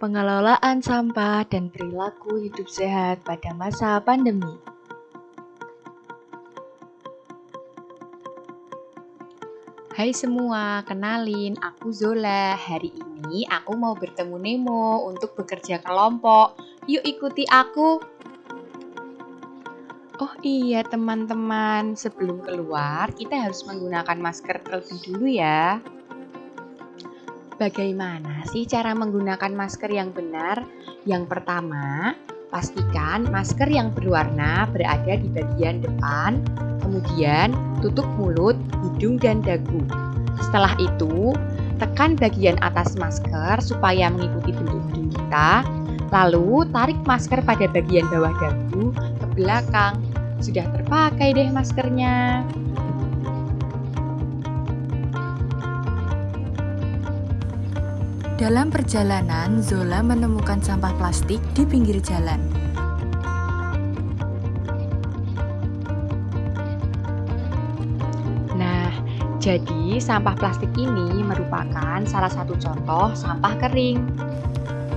pengelolaan sampah dan perilaku hidup sehat pada masa pandemi. Hai semua, kenalin, aku Zola. Hari ini aku mau bertemu Nemo untuk bekerja kelompok. Yuk ikuti aku. Oh iya teman-teman, sebelum keluar kita harus menggunakan masker terlebih dulu ya. Bagaimana sih cara menggunakan masker yang benar? Yang pertama, pastikan masker yang berwarna berada di bagian depan, kemudian tutup mulut, hidung, dan dagu. Setelah itu, tekan bagian atas masker supaya mengikuti bentuk hidung kita, lalu tarik masker pada bagian bawah dagu ke belakang. Sudah terpakai deh maskernya. Dalam perjalanan, Zola menemukan sampah plastik di pinggir jalan. Nah, jadi sampah plastik ini merupakan salah satu contoh sampah kering.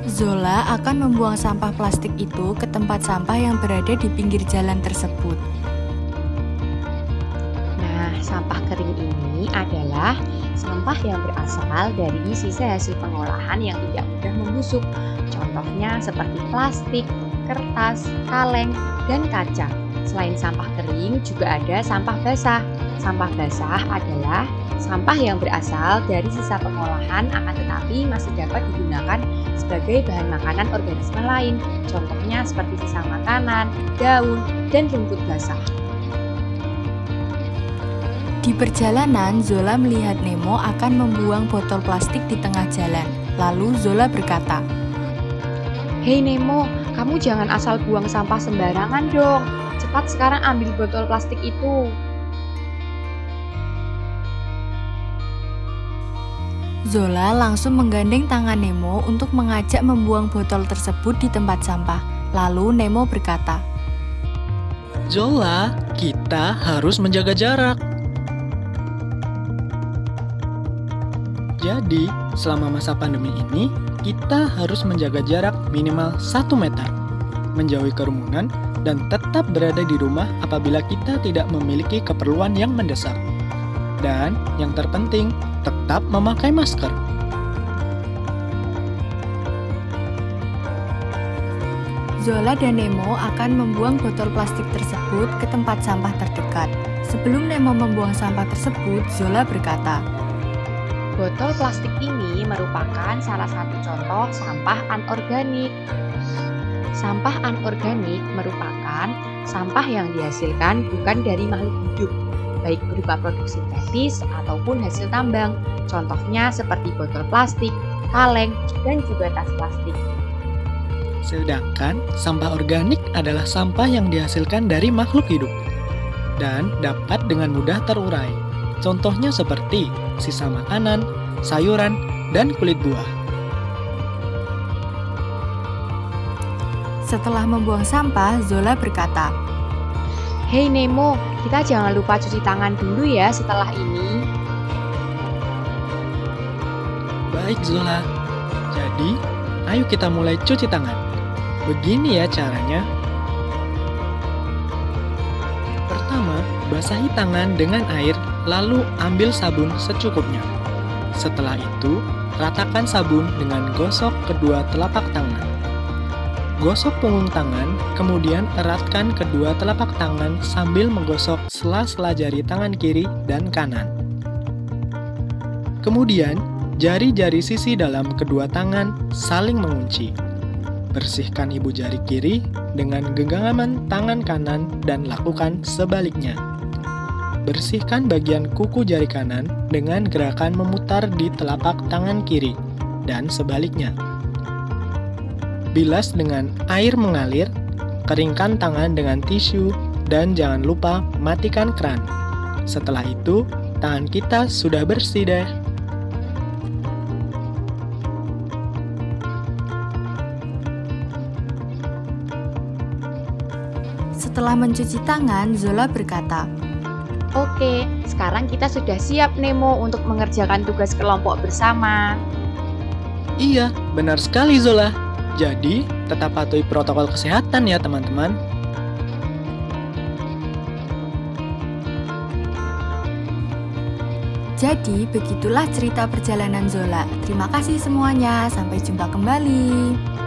Zola akan membuang sampah plastik itu ke tempat sampah yang berada di pinggir jalan tersebut. Nah, sampah kering ini adalah sampah yang berasal dari sisa hasil pengolahan yang tidak mudah membusuk. Contohnya seperti plastik, kertas, kaleng, dan kaca. Selain sampah kering, juga ada sampah basah. Sampah basah adalah sampah yang berasal dari sisa pengolahan akan tetapi masih dapat digunakan sebagai bahan makanan organisme lain. Contohnya seperti sisa makanan, daun, dan rumput basah. Di perjalanan, Zola melihat Nemo akan membuang botol plastik di tengah jalan. Lalu Zola berkata, "Hei Nemo, kamu jangan asal buang sampah sembarangan dong. Cepat sekarang ambil botol plastik itu." Zola langsung menggandeng tangan Nemo untuk mengajak membuang botol tersebut di tempat sampah. Lalu Nemo berkata, Zola, kita harus menjaga jarak. Jadi, selama masa pandemi ini, kita harus menjaga jarak minimal 1 meter, menjauhi kerumunan, dan tetap berada di rumah apabila kita tidak memiliki keperluan yang mendesak. Dan yang terpenting, tetap memakai masker. Zola dan Nemo akan membuang botol plastik tersebut ke tempat sampah terdekat. Sebelum Nemo membuang sampah tersebut, Zola berkata, Botol plastik ini merupakan salah satu contoh sampah anorganik. Sampah anorganik merupakan sampah yang dihasilkan bukan dari makhluk hidup, baik berupa produk sintetis ataupun hasil tambang. Contohnya seperti botol plastik, kaleng, dan juga tas plastik. Sedangkan sampah organik adalah sampah yang dihasilkan dari makhluk hidup dan dapat dengan mudah terurai. Contohnya seperti sisa makanan, sayuran, dan kulit buah. Setelah membuang sampah, Zola berkata, Hei Nemo, kita jangan lupa cuci tangan dulu ya setelah ini. Baik Zola, jadi ayo kita mulai cuci tangan. Begini ya caranya. Pertama, basahi tangan dengan air, lalu ambil sabun secukupnya. Setelah itu, ratakan sabun dengan gosok kedua telapak tangan. Gosok punggung tangan, kemudian eratkan kedua telapak tangan sambil menggosok sela-sela jari tangan kiri dan kanan. Kemudian, jari-jari sisi dalam kedua tangan saling mengunci. Bersihkan ibu jari kiri dengan genggaman tangan kanan dan lakukan sebaliknya. Bersihkan bagian kuku jari kanan dengan gerakan memutar di telapak tangan kiri dan sebaliknya. Bilas dengan air mengalir, keringkan tangan dengan tisu, dan jangan lupa matikan kran. Setelah itu, tangan kita sudah bersih deh. Setelah mencuci tangan, Zola berkata, Oke, sekarang kita sudah siap Nemo untuk mengerjakan tugas kelompok bersama. Iya, benar sekali Zola. Jadi, tetap patuhi protokol kesehatan ya teman-teman. Jadi, begitulah cerita perjalanan Zola. Terima kasih semuanya. Sampai jumpa kembali.